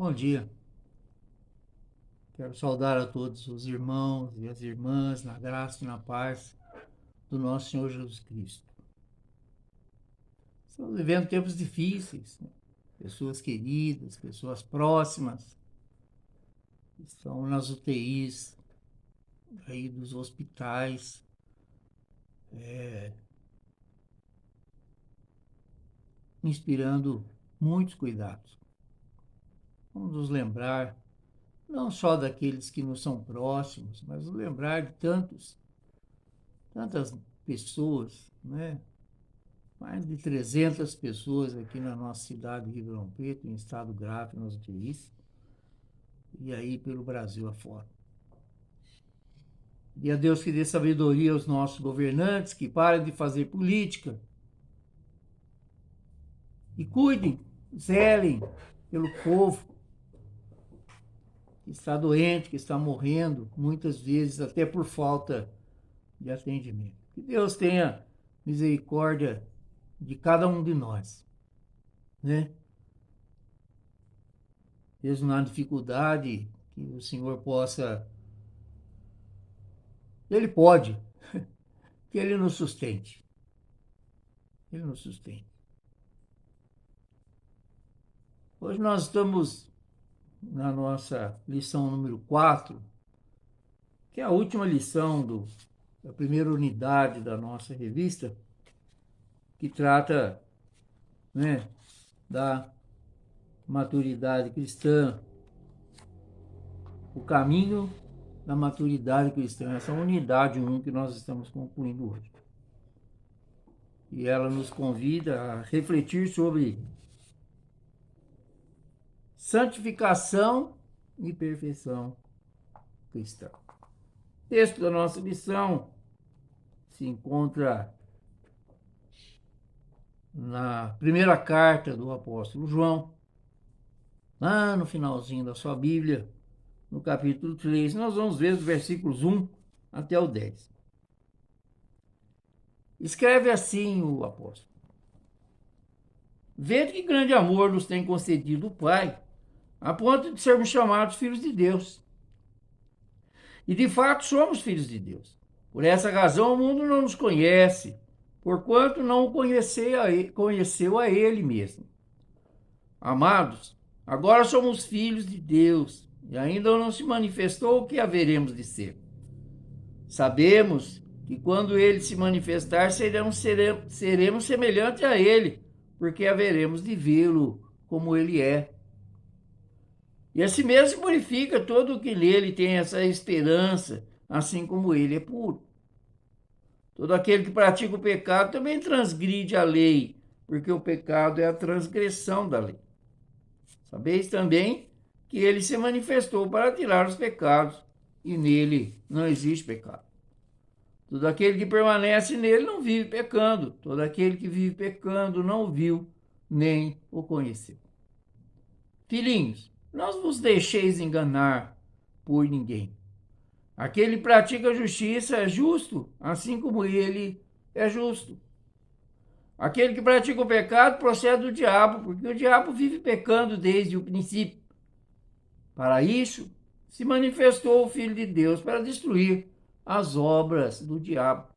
Bom dia. Quero saudar a todos os irmãos e as irmãs na graça e na paz do nosso Senhor Jesus Cristo. Estamos vivendo tempos difíceis, né? Pessoas queridas, pessoas próximas estão nas UTIs aí dos hospitais, inspirando muitos cuidados. Vamos nos lembrar não só daqueles que nos são próximos, mas nos lembrar de tantas pessoas, né? Mais de 300 pessoas aqui na nossa cidade de Ribeirão Preto, em estado grave nas UTIs, e aí pelo Brasil afora. E a Deus que dê sabedoria aos nossos governantes, que parem de fazer política e cuidem, zelem pelo povo que está doente, que está morrendo, muitas vezes até por falta de atendimento. Que Deus tenha misericórdia de cada um de nós, né? Mesmo na dificuldade, que o Senhor possa, Ele pode, que Ele nos sustente. Ele nos sustente. Hoje nós estamos na nossa lição número 4, que é a última lição da primeira unidade da nossa revista, que trata, né, da maturidade cristã, o caminho da maturidade cristã, essa unidade 1 que nós estamos concluindo hoje. E ela nos convida a refletir sobre santificação e perfeição cristã. O texto da nossa lição se encontra na primeira carta do apóstolo João, lá no finalzinho da sua Bíblia, no capítulo 3. Nós vamos ver os versículos 1 até o 10. Escreve assim o apóstolo: Vede que grande amor nos tem concedido o Pai, a ponto de sermos chamados filhos de Deus. E de fato somos filhos de Deus. Por essa razão o mundo não nos conhece, porquanto não o conheceu a Ele mesmo. Amados, agora somos filhos de Deus, e ainda não se manifestou o que haveremos de ser. Sabemos que quando Ele se manifestar, seremos semelhantes a Ele, porque haveremos de vê-lo como Ele é. E assim mesmo se purifica todo o que nele tem essa esperança, assim como ele é puro. Todo aquele que pratica o pecado também transgride a lei, porque o pecado é a transgressão da lei. Sabeis também que ele se manifestou para tirar os pecados, e nele não existe pecado. Todo aquele que permanece nele não vive pecando. Todo aquele que vive pecando não o viu, nem o conheceu. Filhinhos, não vos deixeis enganar por ninguém. Aquele que pratica a justiça é justo, assim como ele é justo. Aquele que pratica o pecado procede do diabo, porque o diabo vive pecando desde o princípio. Para isso, se manifestou o Filho de Deus para destruir as obras do diabo.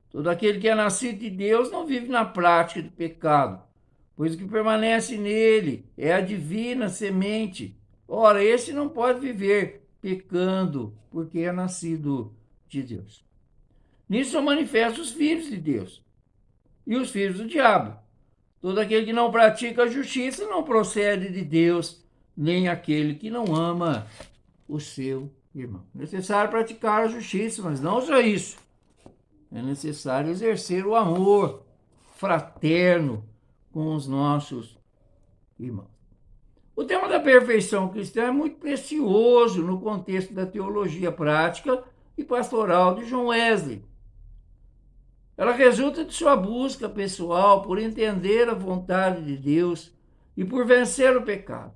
Todo aquele que é nascido de Deus não vive na prática do pecado, pois o que permanece nele é a divina semente. Ora, esse não pode viver pecando, porque é nascido de Deus. Nisso são manifestos os filhos de Deus e os filhos do diabo. Todo aquele que não pratica a justiça não procede de Deus, nem aquele que não ama o seu irmão. É necessário praticar a justiça, mas não só isso. É necessário exercer o amor fraterno com os nossos irmãos. O tema da perfeição cristã é muito precioso no contexto da teologia prática e pastoral de John Wesley. Ela resulta de sua busca pessoal por entender a vontade de Deus e por vencer o pecado.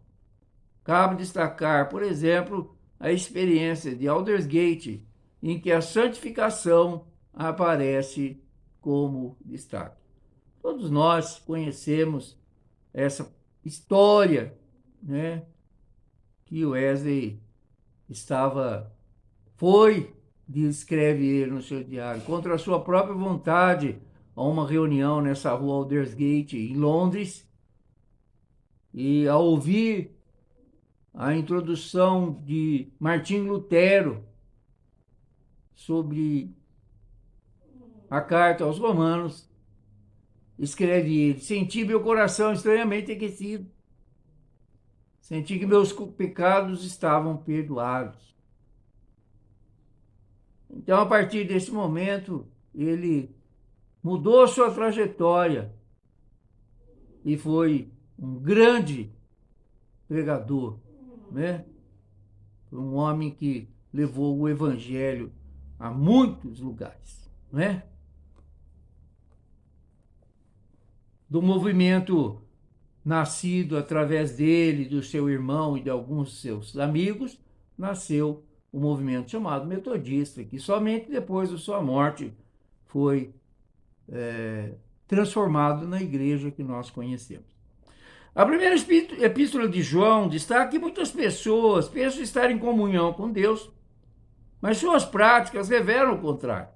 Cabe destacar, por exemplo, a experiência de Aldersgate, em que a santificação aparece como destaque. Todos nós conhecemos essa história, né, que Wesley descreve ele no seu diário, contra a sua própria vontade, a uma reunião nessa rua Aldersgate, em Londres, e ao ouvir a introdução de Martim Lutero sobre a carta aos Romanos, escreve ele: senti meu coração estranhamente aquecido, senti que meus pecados estavam perdoados. Então, a partir desse momento, ele mudou sua trajetória e foi um grande pregador, né? Um homem que levou o evangelho a muitos lugares, né? Do movimento nascido através dele, do seu irmão e de alguns seus amigos, nasceu o movimento chamado metodista, que somente depois da sua morte foi transformado na igreja que nós conhecemos. A primeira epístola de João destaca que muitas pessoas pensam estar em comunhão com Deus, mas suas práticas revelam o contrário.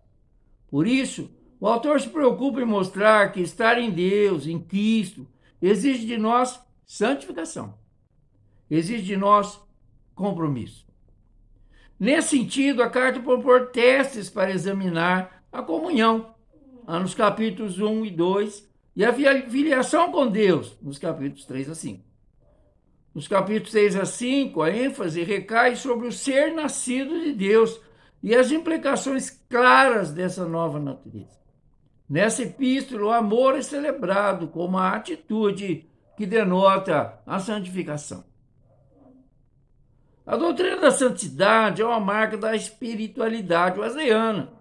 Por isso, o autor se preocupa em mostrar que estar em Deus, em Cristo, exige de nós santificação, exige de nós compromisso. Nesse sentido, a carta propõe testes para examinar a comunhão, nos capítulos 1 e 2, e a filiação com Deus, nos capítulos 3 a 5. Nos capítulos 6 a 5, a ênfase recai sobre o ser nascido de Deus e as implicações claras dessa nova natureza. Nessa epístola, o amor é celebrado como a atitude que denota a santificação. A doutrina da santidade é uma marca da espiritualidade wesleyana.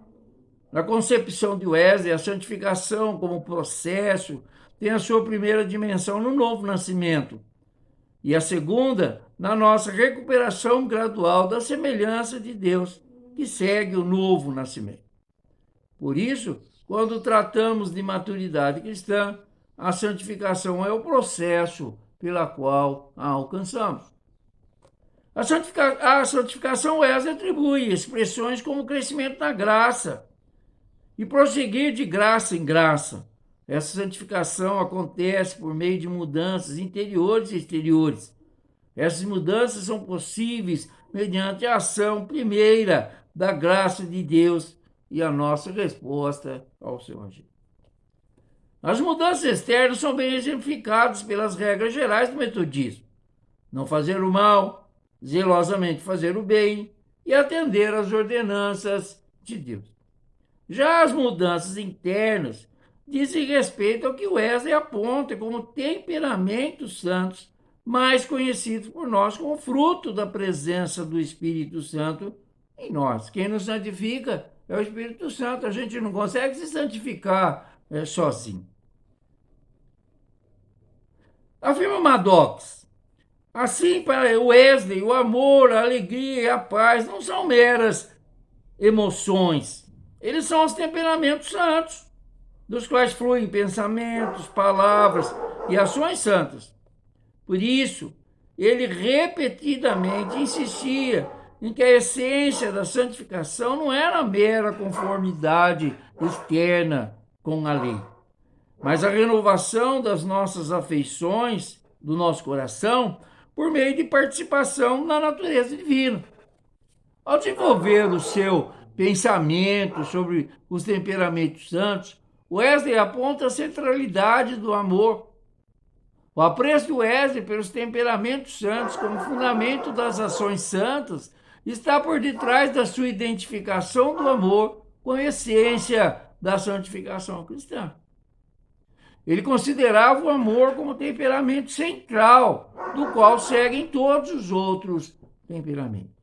Na concepção de Wesley, a santificação como processo tem a sua primeira dimensão no novo nascimento e a segunda na nossa recuperação gradual da semelhança de Deus, que segue o novo nascimento. Por isso, quando tratamos de maturidade cristã, a santificação é o processo pela qual a alcançamos. A santificação Wesley atribui expressões como crescimento na graça e prosseguir de graça em graça. Essa santificação acontece por meio de mudanças interiores e exteriores. Essas mudanças são possíveis mediante a ação primeira da graça de Deus e a nossa resposta ao seu agir. As mudanças externas são bem exemplificadas pelas regras gerais do metodismo: não fazer o mal, zelosamente fazer o bem e atender às ordenanças de Deus. Já as mudanças internas dizem respeito ao que Wesley aponta como temperamentos santos, mais conhecidos por nós como fruto da presença do Espírito Santo em nós. Quem nos santifica é o Espírito Santo. A gente não consegue se santificar sozinho. Afirma Maddox: assim, para Wesley, o amor, a alegria e a paz não são meras emoções. Eles são os temperamentos santos, dos quais fluem pensamentos, palavras e ações santas. Por isso, ele repetidamente insistia em que a essência da santificação não era a mera conformidade externa com a lei, mas a renovação das nossas afeições, do nosso coração, por meio de participação na natureza divina. Ao desenvolver o seu pensamento sobre os temperamentos santos, Wesley aponta a centralidade do amor. O apreço de Wesley pelos temperamentos santos como fundamento das ações santas está por detrás da sua identificação do amor com a essência da santificação cristã. Ele considerava o amor como temperamento central, do qual seguem todos os outros temperamentos.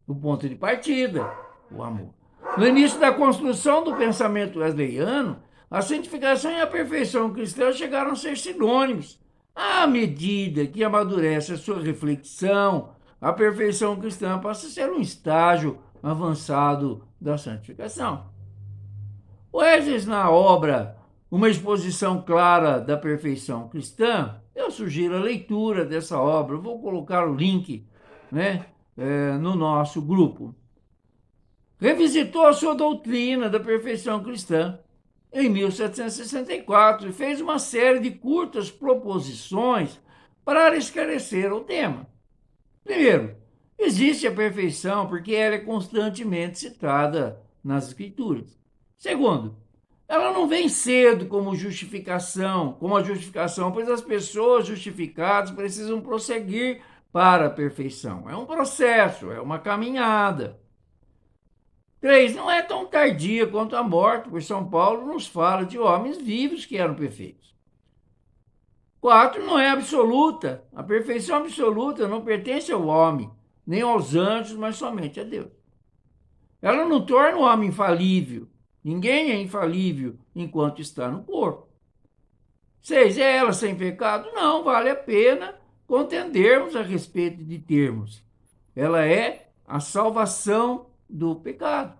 O ponto de partida, o amor. No início da construção do pensamento wesleyano, a santificação e a perfeição cristã chegaram a ser sinônimos. À medida que amadurece a sua reflexão, a perfeição cristã passa a ser um estágio avançado da santificação. Wesley, na obra uma exposição clara da perfeição cristã, eu sugiro a leitura dessa obra. Eu vou colocar o link, né, no nosso grupo. Revisitou a sua doutrina da perfeição cristã em 1764 e fez uma série de curtas proposições para esclarecer o tema. Primeiro, existe a perfeição porque ela é constantemente citada nas Escrituras. Segundo, ela não vem cedo como a justificação, pois as pessoas justificadas precisam prosseguir para a perfeição. É um processo, é uma caminhada. 3. Não é tão tardia quanto a morte, pois São Paulo nos fala de homens vivos que eram perfeitos. 4. Não é absoluta. A perfeição absoluta não pertence ao homem, nem aos anjos, mas somente a Deus. Ela não torna o homem infalível. Ninguém é infalível enquanto está no corpo. 6. É ela sem pecado? Não, vale a pena contendermos a respeito de termos. Ela é a salvação do pecado.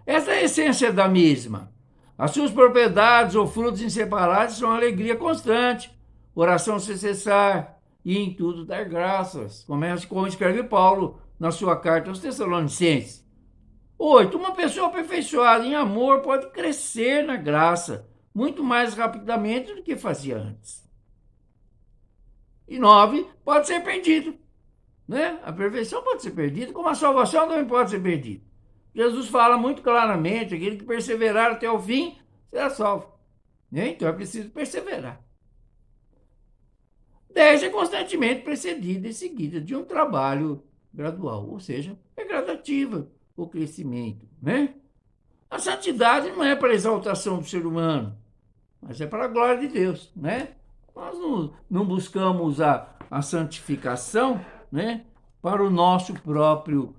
Essa é a essência da mesma. As suas propriedades ou frutos inseparáveis são alegria constante, oração sem cessar e em tudo dar graças, como escreve Paulo na sua carta aos Tessalonicenses. 8. Uma pessoa aperfeiçoada em amor pode crescer na graça muito mais rapidamente do que fazia antes. E 9. Pode ser perdido. Né? A perfeição pode ser perdida, como a salvação também pode ser perdida. Jesus fala muito claramente, aquele que perseverar até o fim será salvo. Né? Então é preciso perseverar. 10 é constantemente precedida e seguida de um trabalho gradual, ou seja, é gradativa o crescimento. Né? A santidade não é para a exaltação do ser humano, mas é para a glória de Deus. Né? Nós não buscamos a santificação, né, para o nosso próprio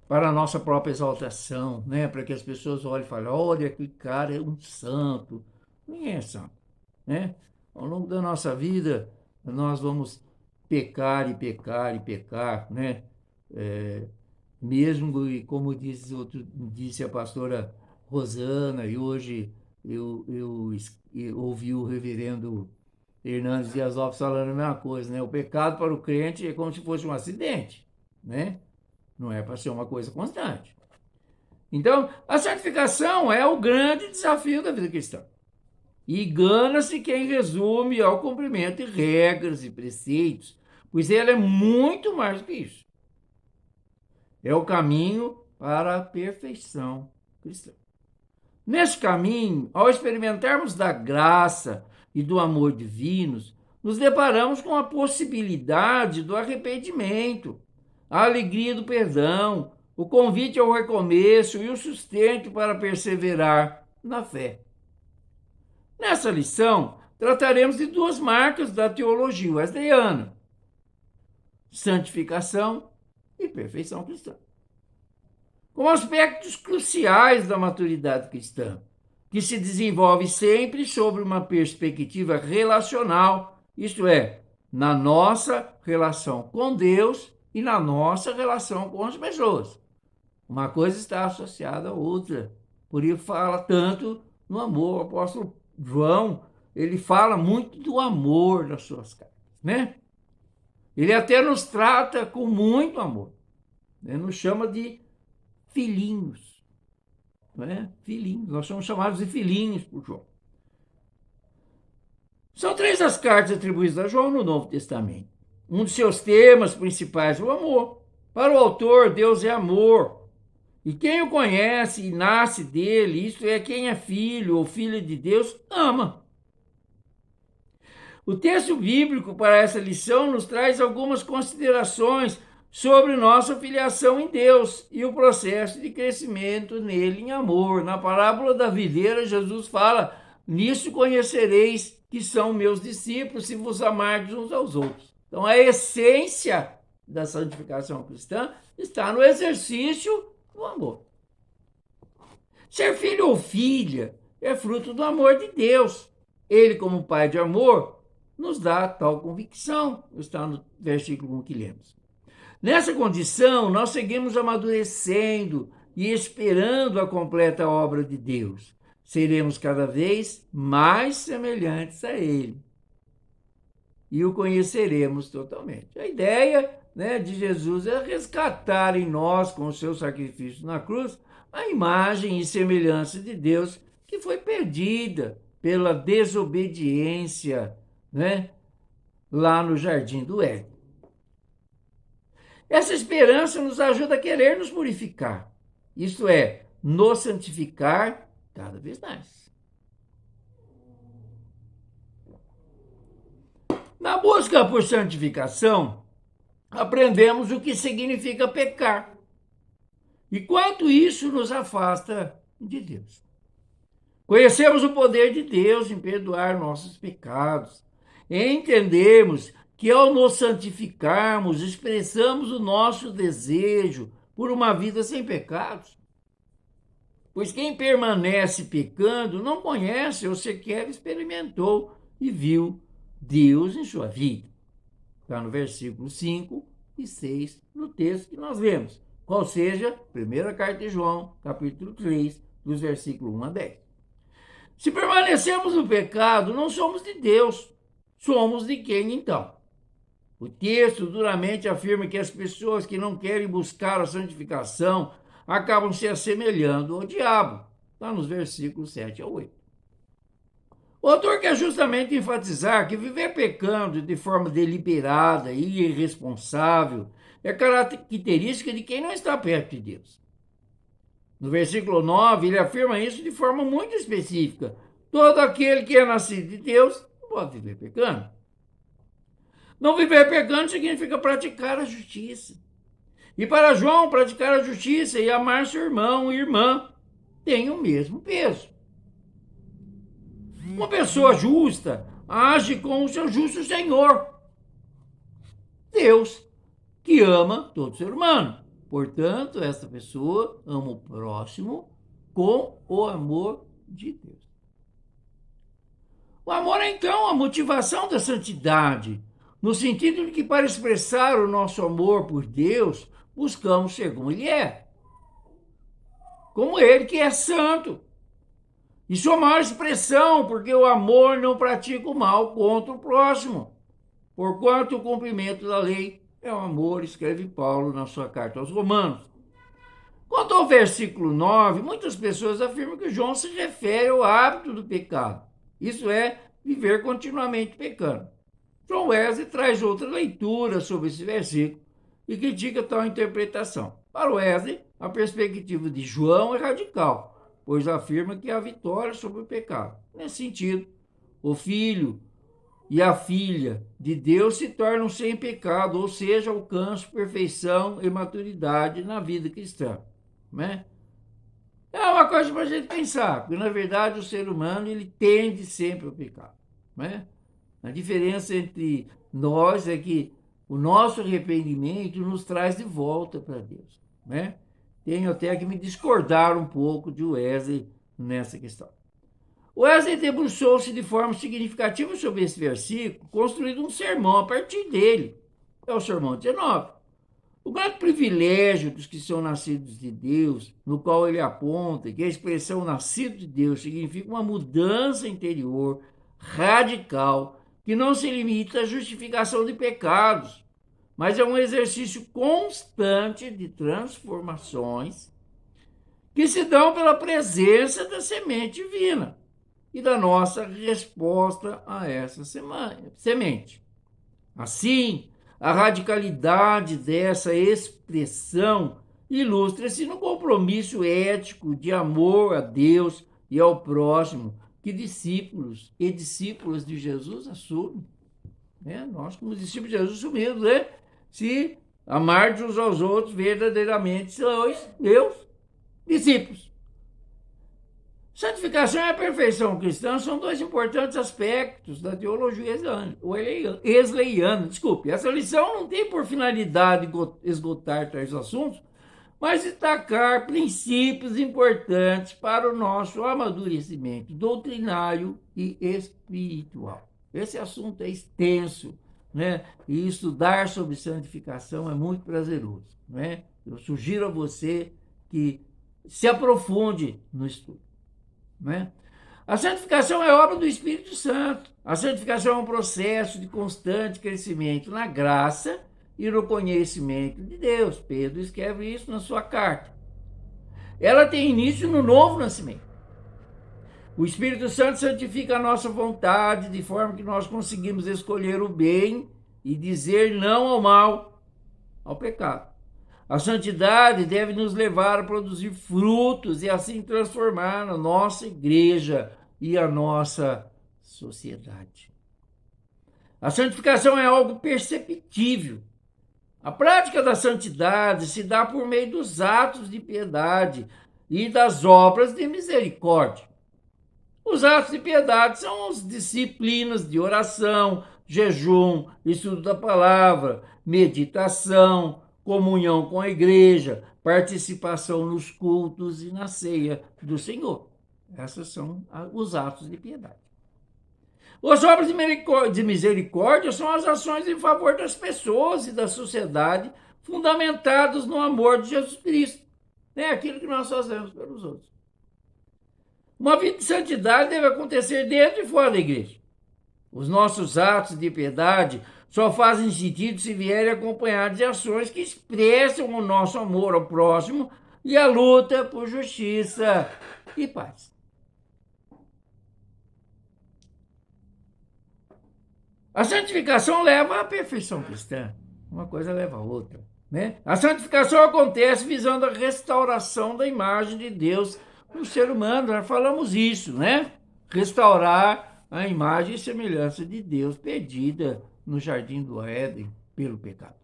para a nossa própria exaltação, né, para que as pessoas olhem e falem, olha, aquele cara é um santo. Ninguém é santo. Né? Ao longo da nossa vida, nós vamos pecar e pecar e pecar, né? Mesmo, como disse a pastora Rosana, e hoje eu ouvi o reverendo Hernandes Dias Lopes falando a mesma coisa, né? O pecado para o crente é como se fosse um acidente, né? Não é para ser uma coisa constante. Então, a santificação é o grande desafio da vida cristã. E gana-se quem resume ao cumprimento de regras e preceitos, pois ela é muito mais do que isso. É o caminho para a perfeição cristã. Nesse caminho, ao experimentarmos da graça e do amor divinos, nos deparamos com a possibilidade do arrependimento, a alegria do perdão, o convite ao recomeço e o sustento para perseverar na fé. Nessa lição, trataremos de duas marcas da teologia wesleyana: santificação e perfeição cristã, como aspectos cruciais da maturidade cristã, que se desenvolve sempre sobre uma perspectiva relacional, isto é, na nossa relação com Deus e na nossa relação com as pessoas. Uma coisa está associada à outra. Por isso fala tanto no amor. O apóstolo João, ele fala muito do amor nas suas cartas, né? Ele até nos trata com muito amor. Ele nos chama de filhinhos. Né? Filhinhos. Nós somos chamados de filhinhos por João. São 3 as cartas atribuídas a João no Novo Testamento. Um de seus temas principais é o amor. Para o autor, Deus é amor. E quem o conhece e nasce dele, isto é, quem é filho ou filha de Deus, ama. O texto bíblico para essa lição nos traz algumas considerações sobre nossa filiação em Deus e o processo de crescimento nele em amor. Na parábola da videira, Jesus fala, nisso conhecereis que são meus discípulos, se vos amardes uns aos outros. Então, a essência da santificação cristã está no exercício do amor. Ser filho ou filha é fruto do amor de Deus. Ele, como pai de amor, nos dá tal convicção. Está no versículo 1 que lemos. Nessa condição, nós seguimos amadurecendo e esperando a completa obra de Deus, seremos cada vez mais semelhantes a Ele e o conheceremos totalmente. A ideia, né, de Jesus é resgatar em nós, com o seu sacrifício na cruz, a imagem e semelhança de Deus que foi perdida pela desobediência, né, lá no Jardim do Éden. Essa esperança nos ajuda a querer nos purificar, isto é, nos santificar cada vez mais. Na busca por santificação, aprendemos o que significa pecar e quanto isso nos afasta de Deus. Conhecemos o poder de Deus em perdoar nossos pecados. Entendemos que ao nos santificarmos, expressamos o nosso desejo por uma vida sem pecados. Pois quem permanece pecando não conhece ou sequer experimentou e viu Deus em sua vida. Está no versículo 5 e 6 no texto que nós lemos. Qual seja, primeira carta de João, capítulo 3, dos versículos 1 a 10. Se permanecemos no pecado, não somos de Deus. Somos de quem então? O texto duramente afirma que as pessoas que não querem buscar a santificação acabam se assemelhando ao diabo. Está nos versículos 7 a 8. O autor quer justamente enfatizar que viver pecando de forma deliberada e irresponsável é característica de quem não está perto de Deus. No versículo 9, ele afirma isso de forma muito específica. Todo aquele que é nascido de Deus não pode viver pecando. Não viver pecando significa praticar a justiça. E para João, praticar a justiça e amar seu irmão e irmã tem o mesmo peso. Uma pessoa justa age com o seu justo Senhor, Deus, que ama todo ser humano. Portanto, esta pessoa ama o próximo com o amor de Deus. O amor é, então, a motivação da santidade, no sentido de que, para expressar o nosso amor por Deus, buscamos ser como Ele é. Como Ele, que é santo. E sua maior expressão, porque o amor não pratica o mal contra o próximo. Porquanto o cumprimento da lei é o amor, escreve Paulo na sua carta aos Romanos. Quanto ao versículo 9, muitas pessoas afirmam que João se refere ao hábito do pecado. Isso é, viver continuamente pecando. John Wesley traz outra leitura sobre esse versículo e critica tal interpretação. Para Wesley, a perspectiva de João é radical, pois afirma que há vitória sobre o pecado. Nesse sentido, o filho e a filha de Deus se tornam sem pecado, ou seja, alcançam perfeição e maturidade na vida cristã. Né? É uma coisa para a gente pensar, porque na verdade o ser humano ele tende sempre ao pecado. Né? A diferença entre nós é que o nosso arrependimento nos traz de volta para Deus. Né? Tenho até que me discordar um pouco de Wesley nessa questão. Wesley debruçou-se de forma significativa sobre esse versículo, construindo um sermão a partir dele. É o sermão 19. O grande privilégio dos que são nascidos de Deus, no qual ele aponta que a expressão nascido de Deus significa uma mudança interior radical, que não se limita à justificação de pecados, mas é um exercício constante de transformações que se dão pela presença da semente divina e da nossa resposta a essa semente. Assim, a radicalidade dessa expressão ilustra-se no compromisso ético de amor a Deus e ao próximo que discípulos e discípulas de Jesus assumem. Nós, como discípulos de Jesus, assumimos, né? Se amarmos uns aos outros, verdadeiramente sois meus discípulos. Santificação e a perfeição cristã são dois importantes aspectos da teologia wesleyana. Essa lição não tem por finalidade esgotar tais assuntos, mas destacar princípios importantes para o nosso amadurecimento doutrinário e espiritual. Esse assunto é extenso, né? E estudar sobre santificação é muito prazeroso, né? Eu sugiro a você que se aprofunde no estudo, né? A santificação é obra do Espírito Santo. A santificação é um processo de constante crescimento na graça e no conhecimento de Deus. Pedro escreve isso na sua carta. Ela tem início no novo nascimento. O Espírito Santo santifica a nossa vontade de forma que nós conseguimos escolher o bem e dizer não ao mal, ao pecado. A santidade deve nos levar a produzir frutos e assim transformar a nossa igreja e a nossa sociedade. A santificação é algo perceptível. A prática da santidade se dá por meio dos atos de piedade e das obras de misericórdia. Os atos de piedade são as disciplinas de oração, jejum, estudo da palavra, meditação, comunhão com a igreja, participação nos cultos e na ceia do Senhor. Esses são os atos de piedade. As obras de misericórdia são as ações em favor das pessoas e da sociedade fundamentadas no amor de Jesus Cristo. É aquilo que nós fazemos pelos outros. Uma vida de santidade deve acontecer dentro e fora da igreja. Os nossos atos de piedade só fazem sentido se vierem acompanhados de ações que expressam o nosso amor ao próximo e a luta por justiça e paz. A santificação leva à perfeição cristã. Uma coisa leva a outra, né? A santificação acontece visando a restauração da imagem de Deus no ser humano. Nós falamos isso, né? Restaurar a imagem e semelhança de Deus perdida no jardim do Éden pelo pecado.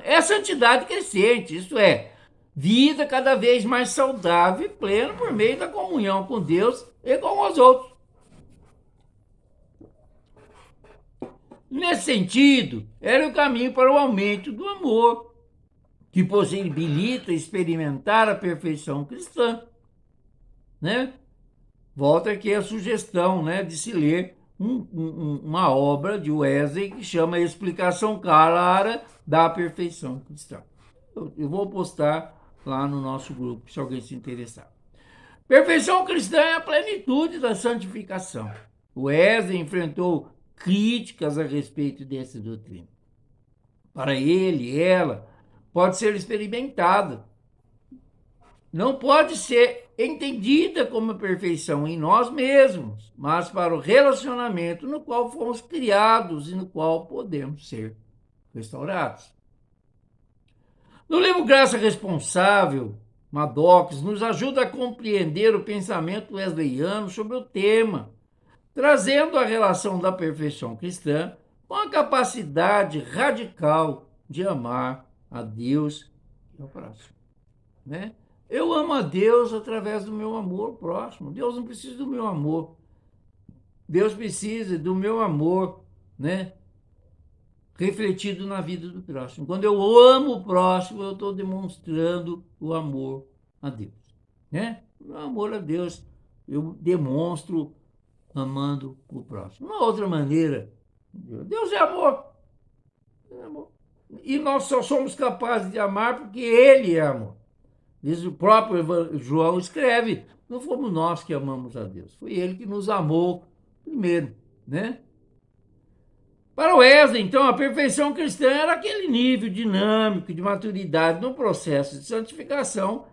É santidade crescente, isto é, vida cada vez mais saudável e plena por meio da comunhão com Deus e com os outros. Nesse sentido, era o caminho para o aumento do amor, que possibilita experimentar a perfeição cristã, né? Volta aqui a sugestão, né, de se ler uma obra de Wesley que chama Explicação Clara da Perfeição Cristã. Eu vou postar lá no nosso grupo, se alguém se interessar. Perfeição cristã é a plenitude da santificação. Wesley enfrentou críticas a respeito dessa doutrina. Para ele, ela pode ser experimentada. Não pode ser entendida como perfeição em nós mesmos, mas para o relacionamento no qual fomos criados e no qual podemos ser restaurados. No livro Graça Responsável, Maddox nos ajuda a compreender o pensamento wesleyano sobre o tema, trazendo a relação da perfeição cristã com a capacidade radical de amar a Deus e ao próximo, né? Eu amo a Deus através do meu amor ao próximo. Deus não precisa do meu amor. Deus precisa do meu amor, né? Refletido na vida do próximo. Quando eu amo o próximo, eu estou demonstrando o amor a Deus, né? O amor a Deus eu demonstro amando o próximo. Uma outra maneira, Deus é amor. É amor. E nós só somos capazes de amar porque Ele é amor. Diz o próprio João escreve, não fomos nós que amamos a Deus, foi Ele que nos amou primeiro, né? Para Wesley, então, a perfeição cristã era aquele nível dinâmico de maturidade no processo de santificação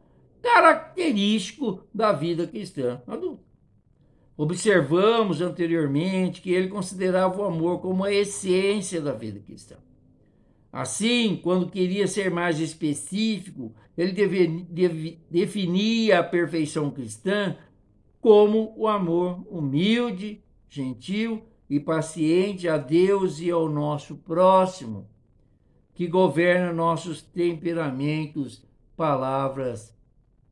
característico da vida cristã adulta. Observamos anteriormente que ele considerava o amor como a essência da vida cristã. Assim, quando queria ser mais específico, ele definia a perfeição cristã como o amor humilde, gentil e paciente a Deus e ao nosso próximo, que governa nossos temperamentos, palavras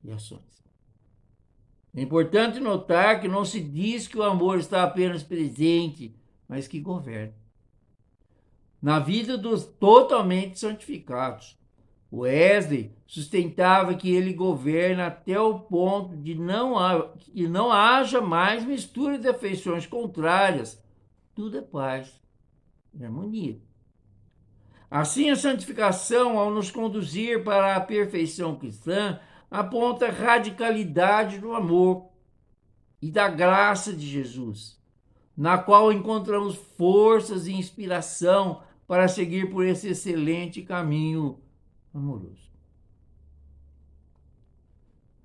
e ações. É importante notar que não se diz que o amor está apenas presente, mas que governa. Na vida dos totalmente santificados, Wesley sustentava que ele governa até o ponto de que não haja mais mistura de afeições contrárias. Tudo é paz e harmonia. Assim, a santificação, ao nos conduzir para a perfeição cristã, aponta a radicalidade do amor e da graça de Jesus, na qual encontramos forças e inspiração para seguir por esse excelente caminho amoroso.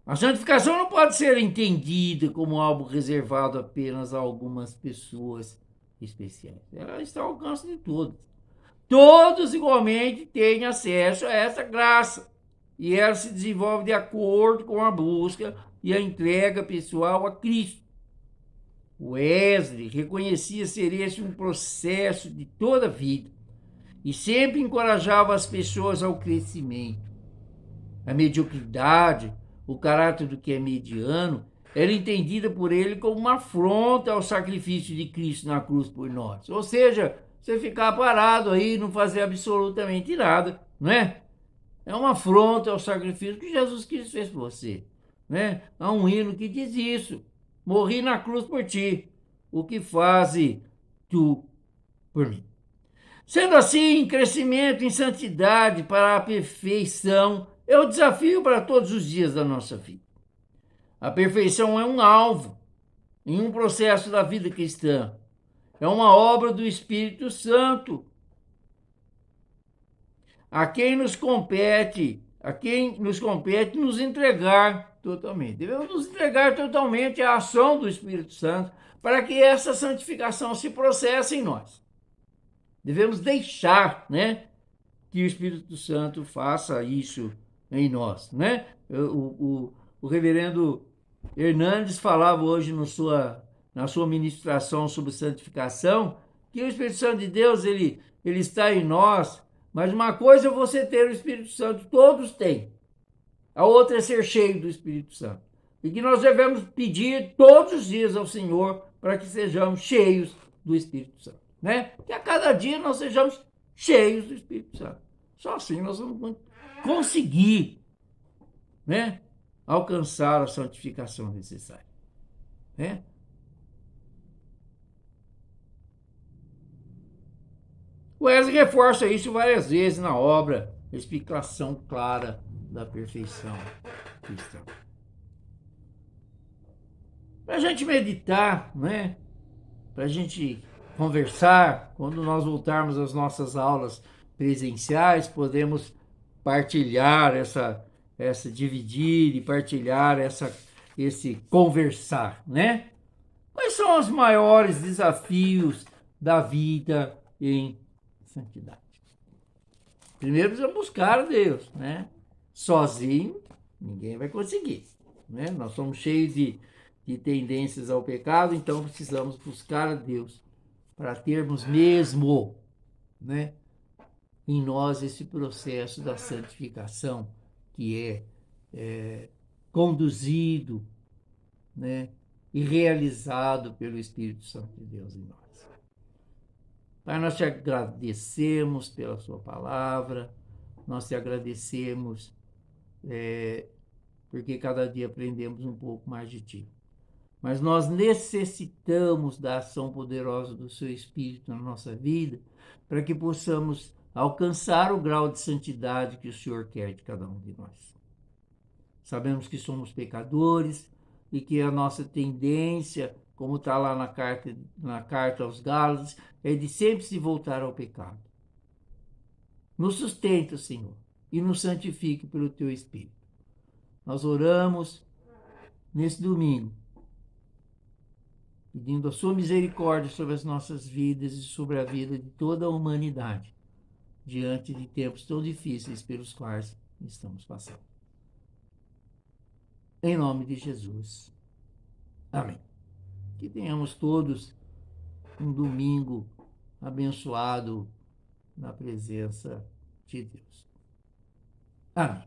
A santificação não pode ser entendida como algo reservado apenas a algumas pessoas especiais. Ela está ao alcance de todos. Todos igualmente têm acesso a essa graça. E ela se desenvolve de acordo com a busca e a entrega pessoal a Cristo. Wesley reconhecia ser esse um processo de toda a vida e sempre encorajava as pessoas ao crescimento. A mediocridade, o caráter do que é mediano, era entendida por ele como uma afronta ao sacrifício de Cristo na cruz por nós. Ou seja, você ficar parado aí e não fazer absolutamente nada, não é? É uma afronta ao sacrifício que Jesus Cristo fez por você, né? Há um hino que diz isso: morri na cruz por ti, o que fazes tu por mim? Sendo assim, crescimento em santidade para a perfeição é o desafio para todos os dias da nossa vida. A perfeição é um alvo em um processo da vida cristã. É uma obra do Espírito Santo. A quem nos compete nos entregar totalmente. Devemos nos entregar totalmente à ação do Espírito Santo para que essa santificação se processe em nós. Devemos deixar, né, que o Espírito Santo faça isso em nós, né? O reverendo Hernandes falava hoje na sua ministração sobre santificação que o Espírito Santo de Deus ele está em nós, mas uma coisa é você ter o Espírito Santo, todos têm. A outra é ser cheio do Espírito Santo. E que nós devemos pedir todos os dias ao Senhor para que sejamos cheios do Espírito Santo, né? Que a cada dia nós sejamos cheios do Espírito Santo. Só assim nós vamos conseguir, né, alcançar a santificação necessária, né? O Wesley reforça isso várias vezes na obra Explicação Clara da Perfeição Cristã. Para a gente meditar, né? Para a gente conversar, quando nós voltarmos às nossas aulas presenciais, podemos partilhar dividir e partilhar esse conversar, né? Quais são os maiores desafios da vida em santidade? Primeiro precisa buscar a Deus, né? Sozinho ninguém vai conseguir, né? Nós somos cheios de tendências ao pecado, então precisamos buscar a Deus para termos mesmo, né, em nós esse processo da santificação que é conduzido, né, e realizado pelo Espírito Santo de Deus em nós. Pai, nós te agradecemos pela sua palavra, nós te agradecemos porque cada dia aprendemos um pouco mais de ti. Mas nós necessitamos da ação poderosa do seu Espírito na nossa vida para que possamos alcançar o grau de santidade que o Senhor quer de cada um de nós. Sabemos que somos pecadores e que a nossa tendência, como está lá na carta aos Gálatas, é de sempre se voltar ao pecado. Nos sustenta, Senhor, e nos santifique pelo teu Espírito. Nós oramos nesse domingo, pedindo a sua misericórdia sobre as nossas vidas e sobre a vida de toda a humanidade, diante de tempos tão difíceis pelos quais estamos passando. Em nome de Jesus. Amém. Que tenhamos todos um domingo abençoado na presença de Deus. Amém.